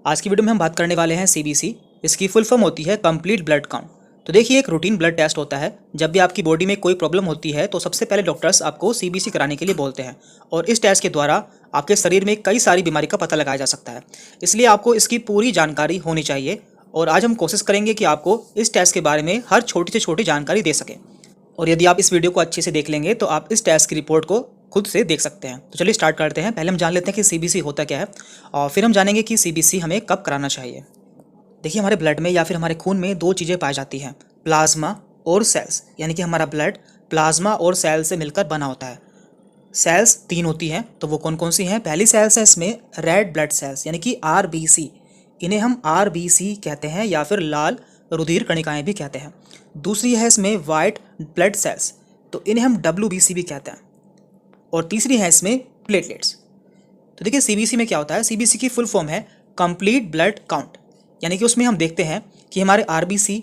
आज की वीडियो में हम बात करने वाले हैं सीबीसी। इसकी फुल फॉर्म होती है कंप्लीट ब्लड काउंट। तो देखिए, एक रूटीन ब्लड टेस्ट होता है। जब भी आपकी बॉडी में कोई प्रॉब्लम होती है तो सबसे पहले डॉक्टर्स आपको सीबीसी कराने के लिए बोलते हैं और इस टेस्ट के द्वारा आपके शरीर में कई सारी बीमारी का पता लगाया जा सकता है। इसलिए आपको इसकी पूरी जानकारी होनी चाहिए और आज हम कोशिश करेंगे कि आपको इस टेस्ट के बारे में हर छोटी से छोटी जानकारी दे सकें। और यदि आप इस वीडियो को अच्छे से देख लेंगे तो आप इस टेस्ट की रिपोर्ट को खुद से देख सकते हैं। तो चलिए स्टार्ट करते हैं। पहले हम जान लेते हैं कि सीबीसी होता क्या है और फिर हम जानेंगे कि सीबीसी हमें कब कराना चाहिए। देखिए, हमारे ब्लड में या फिर हमारे खून में दो चीज़ें पाई जाती हैं, प्लाज्मा और सेल्स। यानी कि हमारा ब्लड प्लाज्मा और सेल से मिलकर बना होता है। सेल्स तीन होती हैं, तो वो कौन कौन सी हैं? पहली सेल्स है इसमें रेड ब्लड सेल्स यानी कि आरबीसी। इन्हें हम आरबीसी कहते हैं या फिर लाल रुधिर कणिकाएं भी कहते हैं। दूसरी है इसमें वाइट ब्लड सेल्स, तो इन्हें हम डब्ल्यूबीसी भी कहते हैं। और तीसरी है इसमें प्लेटलेट्स। तो देखिए, सीबीसी में क्या होता है? सीबीसी की फुल फॉर्म है कंप्लीट ब्लड काउंट। यानी कि उसमें हम देखते हैं कि हमारे आरबीसी,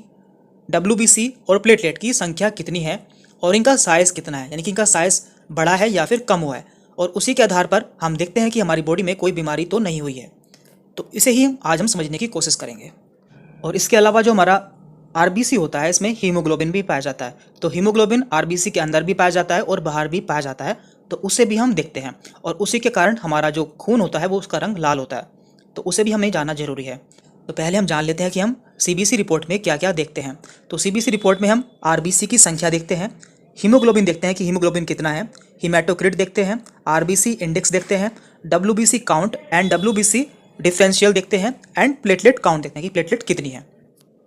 डब्ल्यूबीसी और प्लेटलेट की संख्या कितनी है और इनका साइज़ कितना है। यानी कि इनका साइज़ बड़ा है या फिर कम हुआ है, और उसी के आधार पर हम देखते हैं कि हमारी बॉडी में कोई बीमारी तो नहीं हुई है। तो इसे ही आज हम समझने की कोशिश करेंगे। और इसके अलावा जो हमारा आरबीसी होता है, इसमें हीमोग्लोबिन भी पाया जाता है। तो हीमोग्लोबिन आरबीसी के अंदर भी पाया जाता है और बाहर भी पाया जाता है, तो उसे भी हम देखते हैं। और उसी के कारण हमारा जो खून होता है वो उसका रंग लाल होता है, तो उसे भी हमें जानना जरूरी है। तो पहले हम जान लेते हैं कि हम सीबीसी रिपोर्ट में क्या क्या देखते हैं। तो सीबीसी रिपोर्ट में हम आरबीसी की संख्या देखते हैं, हीमोग्लोबिन देखते हैं कि हीमोग्लोबिन कितना है, हीमेटोक्रिट देखते हैं, आरबीसी इंडेक्स देखते हैं, WBC count and WBC differential देखते हैं, एंड प्लेटलेट काउंट देखते हैं कि प्लेटलेट कितनी है।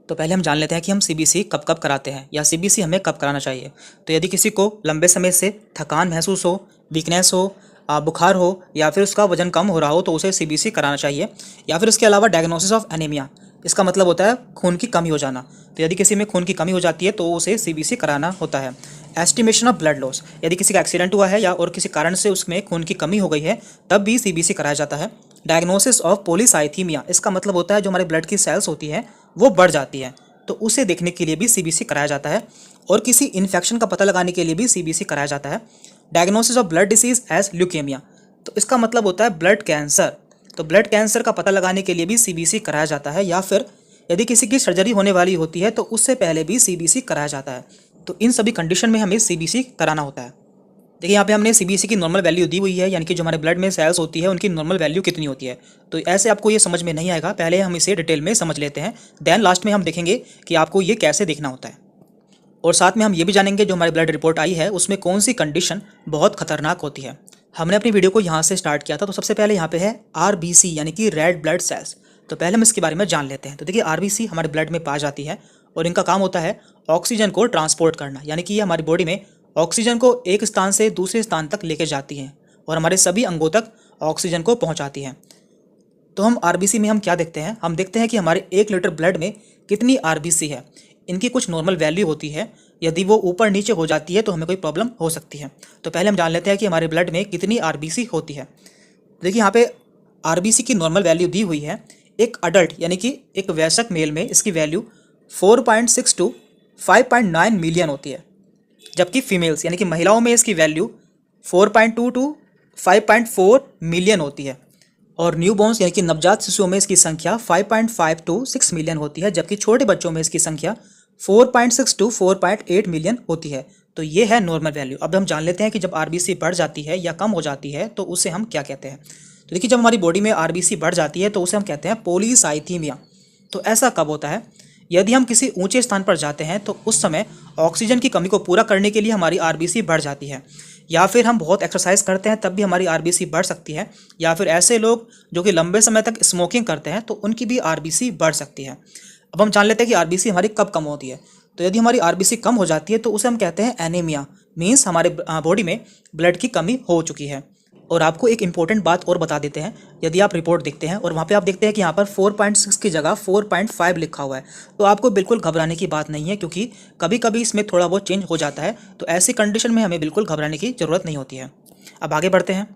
तो पहले हम जान लेते हैं कि हम सीबीसी कब कब कराते हैं या सीबीसी हमें कब कराना चाहिए। तो यदि किसी को लंबे समय से थकान महसूस हो, वीकनेस हो, बुखार हो या फिर उसका वजन कम हो रहा हो तो उसे सीबीसी कराना चाहिए। या फिर इसके अलावा डायग्नोसिस ऑफ एनीमिया, इसका मतलब होता है खून की कमी हो जाना। तो यदि किसी में खून की कमी हो जाती है तो उसे सीबीसी कराना होता है। एस्टिमेशन ऑफ ब्लड लॉस, यदि किसी का एक्सीडेंट हुआ है या और किसी कारण से उसमें खून की कमी हो गई है तब भी सीबीसी कराया जाता है। डायग्नोसिस ऑफ पॉलीसाइथीमिया, इसका मतलब होता है जो हमारे ब्लड की सेल्स होती हैं वो बढ़ जाती है, तो उसे देखने के लिए भी सीबीसी कराया जाता है। और किसी इन्फेक्शन का पता लगाने के लिए भी सीबीसी कराया जाता है। Diagnosis of blood disease as leukaemia, तो इसका मतलब होता है ब्लड कैंसर। तो ब्लड कैंसर का पता लगाने के लिए भी सीबीसी कराया जाता है। या फिर यदि किसी की सर्जरी होने वाली होती है तो उससे पहले भी सीबीसी कराया जाता है। तो इन सभी कंडीशन में हमें सीबीसी कराना होता है। देखिए, यहाँ पे हमने सीबीसी की नॉर्मल वैल्यू दी हुई है, यानी कि जो हमारे ब्लड में सेल्स होती है उनकी नॉर्मल वैल्यू कितनी होती है। तो ऐसे आपको ये समझ में नहीं आएगा, पहले हम इसे डिटेल में समझ लेते हैं, देन लास्ट में हम देखेंगे कि आपको ये कैसे देखना होता है। और साथ में हम ये भी जानेंगे जो हमारी ब्लड रिपोर्ट आई है उसमें कौन सी कंडीशन बहुत खतरनाक होती है। हमने अपनी वीडियो को यहाँ से स्टार्ट किया था, तो सबसे पहले यहाँ पे है आरबीसी यानी कि रेड ब्लड सेल्स। तो पहले हम इसके बारे में जान लेते हैं। तो देखिए, आरबीसी हमारे ब्लड में पाई जाती है और इनका काम होता है ऑक्सीजन को ट्रांसपोर्ट करना। यानी कि ये हमारी बॉडी में ऑक्सीजन को एक स्थान से दूसरे स्थान तक लेके जाती हैं और हमारे सभी अंगों तक ऑक्सीजन को पहुंचाती हैं। तो हम आरबीसी में हम क्या देखते हैं? हम देखते हैं कि हमारे 1 लीटर ब्लड में कितनी आरबीसी है। इनकी कुछ नॉर्मल वैल्यू होती है, यदि वो ऊपर नीचे हो जाती है तो हमें कोई प्रॉब्लम हो सकती है। तो पहले हम जान लेते हैं कि हमारे ब्लड में कितनी आरबीसी होती है। देखिए, यहाँ पे आरबीसी की नॉर्मल वैल्यू दी हुई है। एक अडल्ट यानी कि एक वयस्क मेल में इसकी वैल्यू 4.6 टू 5.9 मिलियन होती है, जबकि फीमेल्स यानी कि महिलाओं में इसकी वैल्यू 4.2 टू 5.4 मिलियन होती है। और न्यूबॉर्न्स यानी कि नवजात शिशुओं में इसकी संख्या 5.5 टू 6 मिलियन होती है, जबकि छोटे बच्चों में इसकी संख्या 4.6 टू 4.8 मिलियन होती है। तो ये है नॉर्मल वैल्यू। अब हम जान लेते हैं कि जब आरबीसी बढ़ जाती है या कम हो जाती है तो उसे हम क्या कहते हैं। तो देखिए, जब हमारी बॉडी में आरबीसी बढ़ जाती है तो उसे हम कहते हैं पॉलीसाइथीमिया। तो ऐसा कब होता है? यदि हम किसी ऊंचे स्थान पर जाते हैं तो उस समय ऑक्सीजन की कमी को पूरा करने के लिए हमारी आरबीसी बढ़ जाती है। या फिर हम बहुत एक्सरसाइज करते हैं तब भी हमारी आरबीसी बढ़ सकती है। या फिर ऐसे लोग जो कि लंबे समय तक स्मोकिंग करते हैं तो उनकी भी आरबीसी बढ़ सकती है। अब हम जान लेते हैं कि आरबीसी हमारी कब कम होती है। तो यदि हमारी आरबीसी कम हो जाती है तो उसे हम कहते हैं एनीमिया, मीन्स हमारे बॉडी में ब्लड की कमी हो चुकी है। और आपको एक इंपॉर्टेंट बात और बता देते हैं, यदि आप रिपोर्ट देखते हैं और वहाँ पे आप देखते हैं कि यहाँ पर 4.6 की जगह 4.5 लिखा हुआ है, तो आपको बिल्कुल घबराने की बात नहीं है, क्योंकि कभी कभी इसमें थोड़ा बहुत चेंज हो जाता है। तो ऐसी कंडीशन में हमें बिल्कुल घबराने की ज़रूरत नहीं होती है। अब आगे बढ़ते हैं।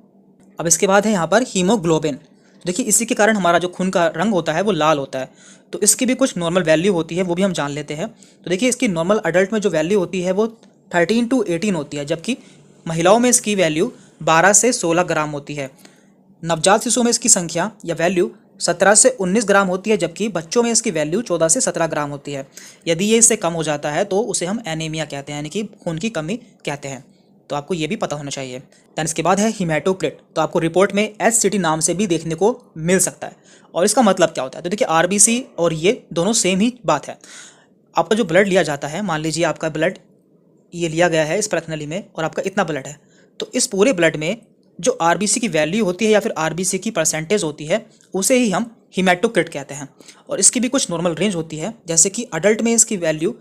अब इसके बाद है यहाँ पर हीमोग्लोबिन। देखिए, इसी के कारण हमारा जो खून का रंग होता है वो लाल होता है। तो इसकी भी कुछ नॉर्मल वैल्यू होती है, वो भी हम जान लेते हैं। तो देखिए, इसकी नॉर्मल अडल्ट में जो वैल्यू होती है वो 13 टू 18 होती है, जबकि महिलाओं में इसकी वैल्यू 12 से 16 ग्राम होती है। नवजात शिशुओं में इसकी संख्या या वैल्यू 17 से 19 ग्राम होती है, जबकि बच्चों में इसकी वैल्यू 14 से 17 ग्राम होती है। यदि ये इससे कम हो जाता है तो उसे हम एनीमिया कहते हैं, यानी कि खून की कमी कहते हैं। तो आपको ये भी पता होना चाहिए। दैन इसके बाद है हीमेटोक्रिट। तो आपको रिपोर्ट में एचसीटी नाम से भी देखने को मिल सकता है। और इसका मतलब क्या होता है? तो देखिए, आरबीसी और ये दोनों सेम ही बात है। आपका जो ब्लड लिया जाता है, मान लीजिए आपका ब्लड ये लिया गया है इस प्रश्नावली में और आपका इतना ब्लड है, तो इस पूरे ब्लड में जो आरबीसी की वैल्यू होती है या फिर आरबीसी की परसेंटेज होती है, उसे ही हम हीमेटोक्रिट कहते हैं। और इसकी भी कुछ नॉर्मल रेंज होती है, जैसे कि अडल्ट में इसकी वैल्यू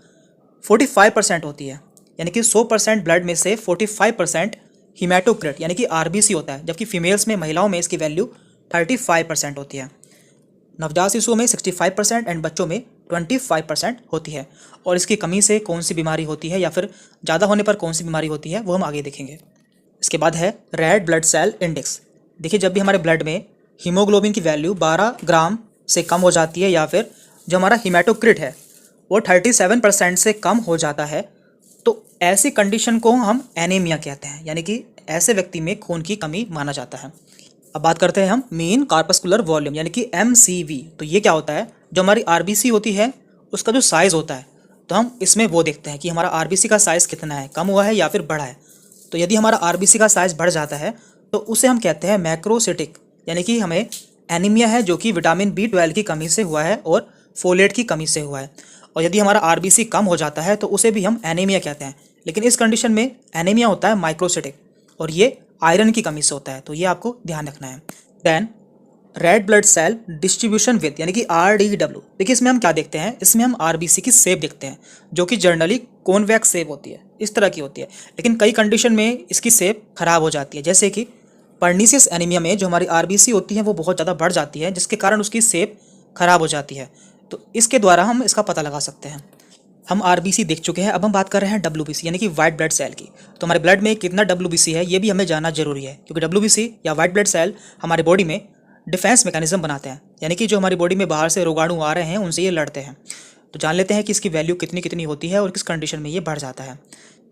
45% होती है, यानी कि 100% ब्लड में से 45% हीमेटोक्रिट यानी कि आरबीसी होता है, जबकि फीमेल्स में, महिलाओं में इसकी वैल्यू 35% होती है। नवजात शिशुओं में 65% एंड बच्चों में 25% होती है। और इसकी कमी से कौन सी बीमारी होती है या फिर ज़्यादा होने पर कौन सी बीमारी होती है, वो हम आगे देखेंगे। इसके बाद है रेड ब्लड सेल इंडेक्स। देखिए, जब भी हमारे ब्लड में हीमोग्लोबिन की वैल्यू 12 ग्राम से कम हो जाती है या फिर जो हमारा हीमेटोक्रिट है वो 37% से कम हो जाता है, तो ऐसी कंडीशन को हम एनीमिया कहते हैं, यानी कि ऐसे व्यक्ति में खून की कमी माना जाता है। अब बात करते हैं हम मीन कार्पस्कुलर वॉल्यूम यानी कि MCV। तो ये क्या होता है? जो हमारी आरबीसी होती है उसका जो साइज़ होता है, तो हम इसमें वो देखते हैं कि हमारा आरबीसी का साइज़ कितना है, कम हुआ है या फिर बढ़ा है। तो यदि हमारा आरबीसी का साइज़ बढ़ जाता है तो उसे हम कहते हैं मैक्रोसिटिक, यानी कि हमें एनीमिया है जो कि विटामिन B12 की कमी से हुआ है और फोलेट की कमी से हुआ है। और यदि हमारा आरबीसी कम हो जाता है तो उसे भी हम एनीमिया कहते हैं, लेकिन इस कंडीशन में एनीमिया होता है माइक्रोसिटिक और ये आयरन की कमी से होता है, तो ये आपको ध्यान रखना है। Then red blood cell distribution with यानी कि RDW। देखिए, इसमें हम क्या देखते हैं? इसमें हम आरबीसी की शेप देखते हैं, जो कि जनरली कॉन्वेक्स शेप होती है, इस तरह की होती है। लेकिन कई कंडीशन में इसकी शेप खराब हो जाती है, जैसे कि पर्नीसियस एनीमिया में जो हमारी आरबीसी होती है वो बहुत ज़्यादा बढ़ जाती है, जिसके कारण उसकी शेप खराब हो जाती है। तो इसके द्वारा हम इसका पता लगा सकते हैं। हम आरबीसी देख चुके हैं, अब हम बात कर रहे हैं WBC यानी कि वाइट ब्लड सेल की। तो हमारे ब्लड में कितना WBC है ये भी हमें जानना जरूरी है, क्योंकि WBC या वाइट ब्लड सेल हमारे बॉडी में डिफेंस मैकेनिज्म बनाते हैं, यानी कि जो हमारी बॉडी में बाहर से रोगाणु आ रहे हैं उनसे ये लड़ते हैं। तो जान लेते हैं कि इसकी वैल्यू कितनी कितनी होती है और किस कंडीशन में ये बढ़ जाता है।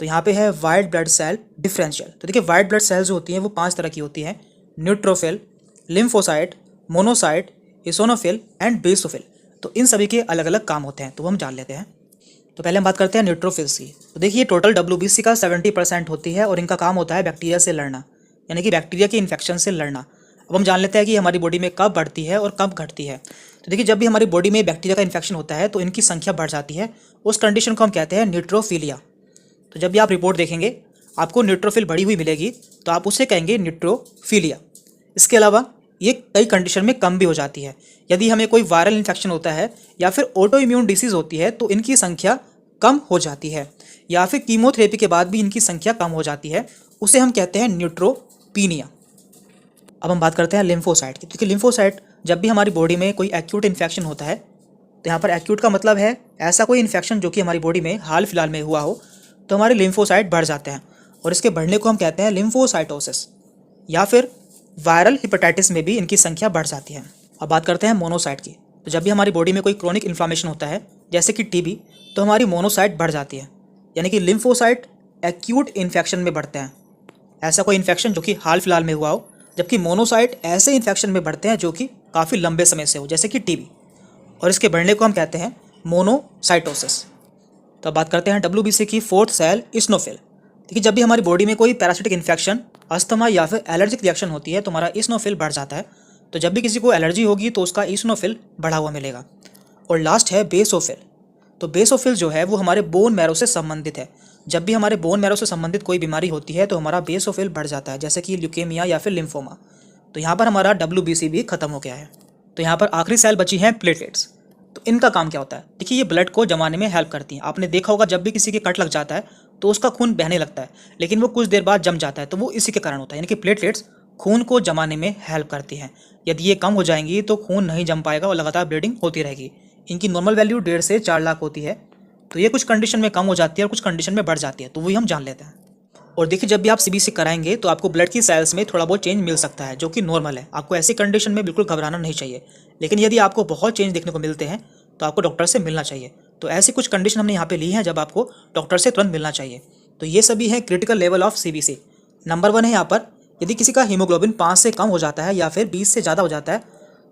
तो यहाँ पे है वाइट ब्लड सेल डिफरेंशियल। तो देखिए, वाइट ब्लड सेल्स जो होती हैं वो 5 तरह की होती हैं: neutrophil, lymphocyte, monocyte, eosinophil and basophil. तो इन सभी के अलग अलग काम होते हैं, तो वो हम जान लेते हैं। तो पहले हम बात करते हैं न्यूट्रोफिल्स की। तो देखिए, टोटल WBC का 70% होती है और इनका काम होता है बैक्टीरिया से लड़ना, यानी कि बैक्टीरिया के इन्फेक्शन से लड़ना। अब हम जान लेते हैं कि हमारी बॉडी में कब बढ़ती है और कब घटती है। तो देखिए, जब भी हमारी बॉडी में बैक्टीरिया का इन्फेक्शन होता है तो इनकी संख्या बढ़ जाती है, उस कंडीशन को हम कहते हैं न्यूट्रोफिलिया। तो जब भी आप रिपोर्ट देखेंगे आपको न्यूट्रोफिल बढ़ी हुई मिलेगी तो आप उसे कहेंगे न्यूट्रोफिलिया। इसके अलावा ये कई कंडीशन में कम भी हो जाती है। यदि हमें कोई वायरल इन्फेक्शन होता है या फिर ऑटो इम्यून डिसीज़ होती है तो इनकी संख्या कम हो जाती है, या फिर कीमोथेरेपी के बाद भी इनकी संख्या कम हो जाती है, उसे हम कहते हैं न्यूट्रोपीनिया। अब हम बात करते हैं लिम्फोसाइट की। क्योंकि लिम्फोसाइट, जब भी हमारी बॉडी में कोई एक्यूट इन्फेक्शन होता है, तो यहाँ पर एक्यूट का मतलब है ऐसा कोई इन्फेक्शन जो कि हमारी बॉडी में हाल फिलहाल में हुआ हो, तो हमारे लिम्फोसाइट बढ़ जाते हैं और इसके बढ़ने को हम कहते हैं लिम्फोसाइटोसिस। या फिर वायरल हेपेटाइटिस में भी इनकी संख्या बढ़ जाती है। अब बात करते हैं मोनोसाइट की। तो जब भी हमारी बॉडी में कोई क्रोनिक इन्फ्लामेशन होता है, जैसे कि TB, तो हमारी मोनोसाइट बढ़ जाती है, यानी कि लिम्फोसाइट एक्यूट इन्फेक्शन में बढ़ते हैं, ऐसा कोई इन्फेक्शन जो कि हाल फिलहाल में हुआ हो, जबकि मोनोसाइट ऐसे इन्फेक्शन में बढ़ते हैं जो कि काफ़ी लंबे समय से हो, जैसे कि TB, और इसके बढ़ने को हम कहते हैं मोनोसाइटोसिस। तो अब बात करते हैं WBC की फोर्थ सेल इस्नोफिल। देखिए, जब भी हमारी बॉडी में कोई पैरासिटिक इन्फेक्शन, अस्थमा या फिर एलर्जिक रिएक्शन होती है तो हमारा इस्नोफिल बढ़ जाता है। तो जब भी किसी को एलर्जी होगी तो उसका इस्नोफिल बढ़ा हुआ मिलेगा। और लास्ट है बेसोफिल। तो बेसोफिल जो है वो हमारे बोन मैरो से संबंधित है। जब भी हमारे बोन मैरो से संबंधित कोई बीमारी होती है तो हमारा बेसोफिल बढ़ जाता है, जैसे कि ल्यूकेमिया या फिर लिम्फोमा। तो यहाँ पर हमारा WBC भी खत्म हो गया है। तो यहाँ पर आखिरी सेल बची हैं प्लेटलेट्स। तो इनका काम क्या होता है? देखिए, ये ब्लड को जमाने में हेल्प करती हैं। आपने देखा होगा जब भी किसी के कट लग जाता है तो उसका खून बहने लगता है, लेकिन वो कुछ देर बाद जम जाता है, तो वो इसी के कारण होता है, यानी कि प्लेटलेट्स खून को जमाने में हेल्प करती हैं। यदि ये कम हो जाएंगी तो खून नहीं जम पाएगा और लगातार ब्लीडिंग होती रहेगी। इनकी नॉर्मल वैल्यू 1.5 से 4 लाख होती है। तो ये कुछ कंडीशन में कम हो जाती है और कुछ कंडीशन में बढ़ जाती है, तो वही हम जान लेते हैं। और देखिए, जब भी आप CBC कराएंगे तो आपको ब्लड की सेल्स में थोड़ा बहुत चेंज मिल सकता है, जो कि नॉर्मल है। आपको ऐसी कंडीशन में बिल्कुल घबराना नहीं चाहिए। लेकिन यदि आपको बहुत चेंज देखने को मिलते हैं तो आपको डॉक्टर से मिलना चाहिए। तो ऐसी कुछ कंडीशन हमने यहाँ पे ली हैं जब आपको डॉक्टर से तुरंत मिलना चाहिए। तो ये सभी है critical level of CBC। Number 1 है यहाँ पर, यदि किसी का हीमोग्लोबिन 5 से कम हो जाता है या फिर 20 से ज़्यादा हो जाता है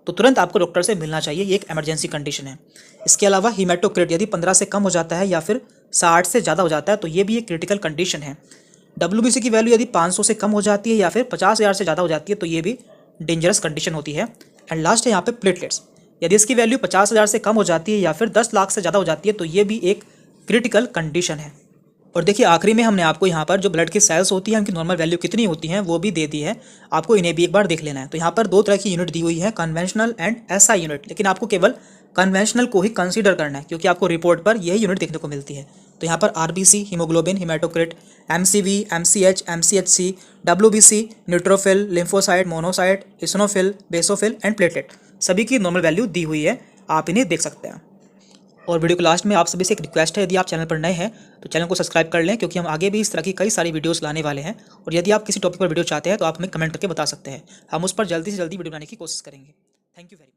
तो तुरंत आपको डॉक्टर से मिलना चाहिए, ये एक इमरजेंसी कंडीशन है। इसके अलावा हीमेटोक्रिट यदि 15 से कम हो जाता है या फिर 60 से ज़्यादा हो जाता है तो ये भी एक क्रिटिकल कंडीशन है। WBC की वैल्यू यदि 500 से कम हो जाती है या फिर 50,000 से ज़्यादा हो जाती है तो ये भी डेंजरस कंडीशन होती है। एंड लास्ट है यहाँ पे प्लेटलेट्स, यदि इसकी वैल्यू 50,000 से कम हो जाती है या फिर 10 लाख से ज़्यादा हो जाती है तो ये भी एक क्रिटिकल कंडीशन है। और देखिए आखिरी में हमने आपको यहाँ पर जो ब्लड की सेल्स होती हैं उनकी नॉर्मल वैल्यू कितनी होती हैं वो भी दे दी है, आपको इन्हें भी एक बार देख लेना है। तो यहाँ पर 2 तरह की यूनिट दी हुई है, कन्वेंशनल एंड SI यूनिट, लेकिन आपको केवल कन्वेंशनल को ही कंसीडर करना है क्योंकि आपको रिपोर्ट पर यही यूनिट देखने को मिलती है। तो यहाँ पर RBC, haemoglobin, haematocrit, MCV, MCH, MCHC, WBC, neutrophil, lymphocyte, monocyte, eosinophil, basophil and platelet सभी की नॉर्मल वैल्यू दी हुई है, आप इन्हें देख सकते हैं। और वीडियो के लास्ट में आप सभी से एक रिक्वेस्ट है, यदि आप चैनल पर नए हैं तो चैनल को सब्सक्राइब कर लें क्योंकि हम आगे भी इस तरह की कई सारी वीडियोस लाने वाले हैं। और यदि आप किसी टॉपिक पर वीडियो चाहते हैं तो आप हमें कमेंट करके बता सकते हैं, हम उस पर जल्दी से जल्दी वीडियो बनाने की कोशिश करेंगे। Thank you very much.